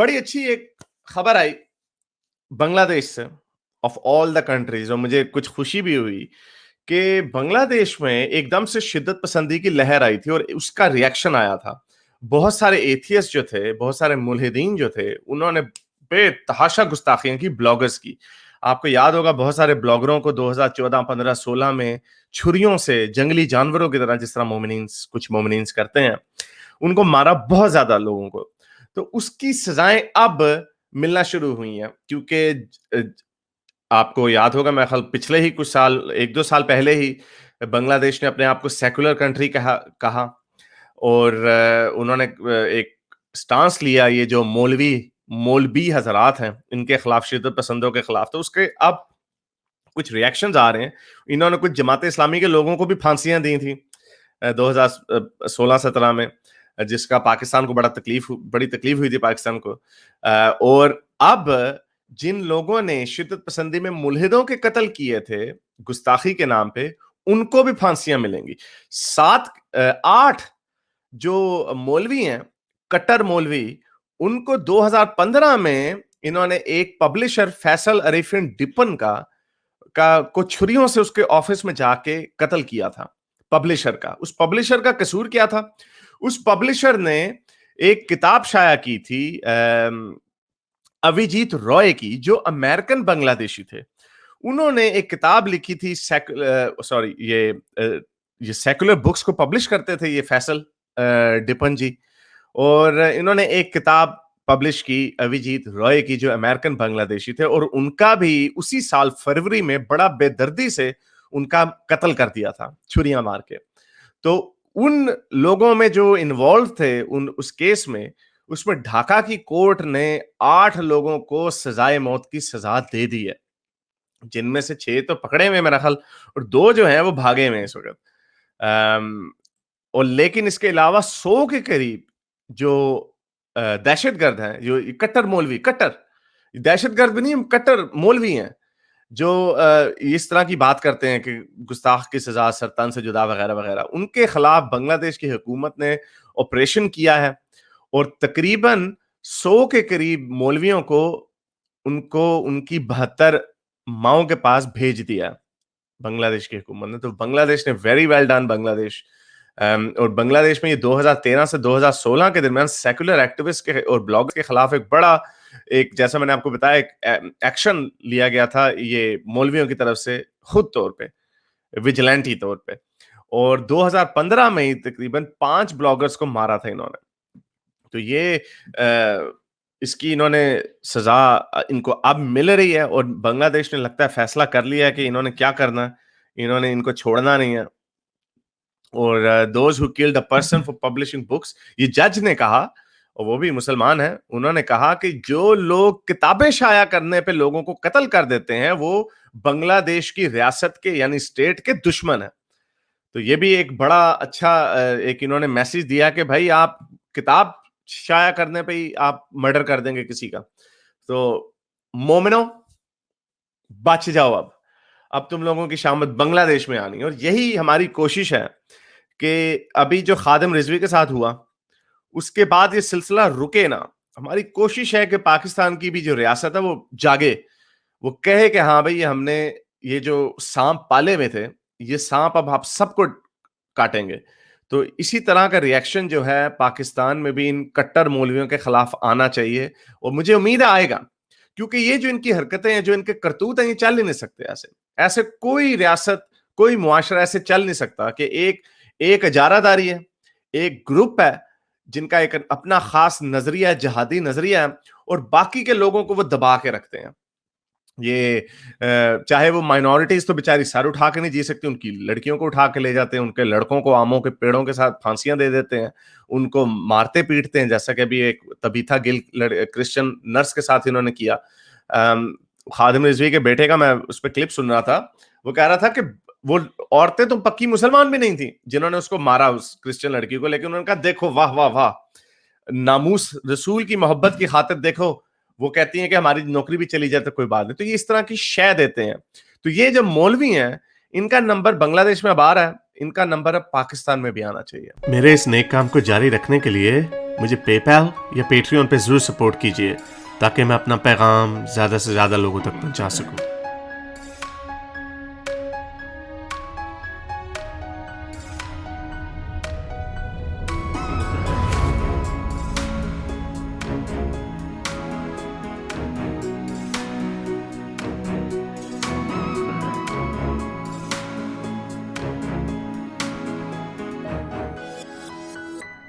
बड़ी अच्छी एक खबर आई बांग्लादेश से, ऑफ ऑल द कंट्रीज, और मुझे कुछ खुशी भी हुई कि बांग्लादेश में एकदम से शिद्दत पसंदी की लहर आई थी और उसका रिएक्शन आया था। बहुत सारे एथियस्ट जो थे, बहुत सारे मुल्हिदीन जो थे, उन्होंने बेतहाशा गुस्ताखियां की ब्लॉगर्स की। आपको याद होगा बहुत सारे ब्लॉगरों को 2014, 15, 16 में छुरियों से जंगली जानवरों की तरह, जिस तरह मोमिनीन्स कुछ मोमिनीन्स करते हैं, उनको मारा बहुत ज्यादा लोगों को। तो उसकी सजाएं अब मिलना शुरू हुई हैं, क्योंकि आपको याद होगा, मैं ख्याल पिछले ही कुछ साल, 1-2 साल पहले ही बांग्लादेश ने अपने आप को सेकुलर कंट्री कहा और उन्होंने एक स्टांस लिया, ये जो मौलवी हजरात हैं इनके खिलाफ, शिद्दत पसंदों के खिलाफ। तो उसके अब कुछ रिएक्शंस आ रहे हैं। इन्होंने कुछ जमात इस्लामी के लोगों को भी फांसियां दी थी 2016-17 में, जिसका पाकिस्तान को बड़ी तकलीफ हुई थी पाकिस्तान को। और अब जिन लोगों ने शिद्दत पसंदी में मुल्हिदों के कत्ल किए थे गुस्ताखी के नाम पे, उनको भी फांसियां मिलेंगी। 8 जो मौलवी हैं, कट्टर मौलवी, उनको 2015 में इन्होंने एक पब्लिशर फैसल अरीफिन डिपन का को छुरियों से उसके ऑफिस में जाके कत्ल किया था। पब्लिशर का, उस पब्लिशर का कसूर क्या था? उस पब्लिशर ने एक किताब शाया की थी अविजीत रॉय की, जो अमेरिकन बांग्लादेशी थे। उन्होंने एक किताब लिखी थी, ये सेकुलर बुक्स को पब्लिश करते थे ये फैसल डिपन जी, और इन्होंने एक किताब पब्लिश की अविजीत रॉय की, जो अमेरिकन बांग्लादेशी थे, और उनका भी उसी साल फरवरी में बड़ा बेदर्दी से उनका कत्ल कर दिया था छुरियां मार के। तो उन लोगों में जो इन्वॉल्व थे उस केस में, उसमें ढाका की कोर्ट ने 8 लोगों को सजाए मौत की सजा दे दी है, जिनमें से 6 तो पकड़े हुए मेरा ख्याल, और 2 जो हैं वो भागे हुए हैं इस वक्त। और लेकिन इसके अलावा 100 के करीब जो दहशतगर्द हैं, जो कट्टर दहशतगर्द भी नहीं, कट्टर मौलवी हैं, जो इस तरह की बात करते हैं कि गुस्ताख की सजा सरतन से जुदा वगैरह वगैरह, उनके खिलाफ बांग्लादेश की हुकूमत ने ऑपरेशन किया है और तकरीबन 100 के करीब मौलवियों को उनको उनकी 72 माओं के पास भेज दिया बांग्लादेश की हुकूमत ने। तो बांग्लादेश ने वेरी वेल डन बांग्लादेश। और बांग्लादेश में ये 2013 से 2016 के दरमियान सेकुलर एक्टिविस्ट के और ब्लॉगर्स के खिलाफ एक बड़ा, एक जैसा मैंने आपको बताया, एक एक्शन लिया गया था ये मौलवियों की तरफ से, खुद तौर पे, विजिलेंटी तौर पे। और 2015 में ही तकरीबन 5 ब्लॉगर्स को मारा था इन्होंने। तो ये इसकी इन्होंने सजा इनको अब मिल रही है, और बांग्लादेश ने लगता है फैसला कर लिया है कि इन्होंने क्या करना है, इन्होंने इनको छोड़ना नहीं है। और those who killed a person for publishing books, ये जज ने कहा, और वो भी मुसलमान है, उन्होंने कहा कि जो लोग किताबें शाया करने पे लोगों को कत्ल कर देते हैं, वो बांग्लादेश की रियासत के यानी स्टेट के दुश्मन है। तो ये भी एक बड़ा अच्छा एक इन्होंने मैसेज दिया कि भाई आप किताब शाया करने पे ही आप मर्डर कर देंगे किसी का, तो मोमिनो बच जाओ। अब तुम लोगों की शामत बांग्लादेश में आनी है, और यही हमारी कोशिश है कि अभी जो खादिम रिजवी के साथ हुआ, उसके बाद ये सिलसिला रुके ना। हमारी कोशिश है कि पाकिस्तान की भी जो रियासत है वो जागे, वो कहे कि हाँ भाई, हमने ये जो सांप पाले हुए थे, ये सांप अब आप सबको काटेंगे। तो इसी तरह का रिएक्शन जो है पाकिस्तान में भी इन कट्टर मौलवियों के खिलाफ आना चाहिए, और मुझे उम्मीद है आएगा, क्योंकि ये जो इनकी हरकतें हैं, जो इनके करतूत हैं, ये चल ही नहीं सकते ऐसे। ऐसे कोई रियासत, कोई मुआशरा ऐसे चल नहीं सकता कि एक इजारादारी है, एक ग्रुप है जिनका एक अपना खास नजरिया, जिहादी नजरिया है, और बाकी के लोगों को वो दबा के रखते हैं। ये चाहे वो माइनॉरिटीज तो बेचारी सर उठा के नहीं जी सकती, उनकी लड़कियों को उठा के ले जाते हैं, उनके लड़कों को आमों के पेड़ों के साथ फांसियां दे देते हैं, उनको मारते पीटते हैं, जैसा कि अभी एक तबीथा गिल क्रिश्चियन नर्स के साथ इन्होंने किया। खादिम रिजवी के बेटे का मैं उस पर क्लिप सुन रहा था, वो कह रहा था कि वो औरतें तो पक्की मुसलमान भी नहीं थी जिन्होंने उसको मारा, उस क्रिश्चियन लड़की को, लेकिन उन्होंने कहा देखो, वाह वाह वाह, नामूस रसूल की मोहब्बत की खातिर देखो, वो कहती हैं कि हमारी नौकरी भी चली जाए तो कोई बात नहीं। तो ये इस तरह की शय देते हैं। तो ये जो मौलवी हैं, इनका नंबर बांग्लादेश में अब आ रहा है, इनका नंबर अब पाकिस्तान में भी आना चाहिए। मेरे इस नेक काम को जारी रखने के लिए मुझे पेपैल या पेट्रियन पे जरूर सपोर्ट कीजिए ताकि मैं अपना पैगाम ज्यादा से ज्यादा लोगों तक पहुंचा सकूं।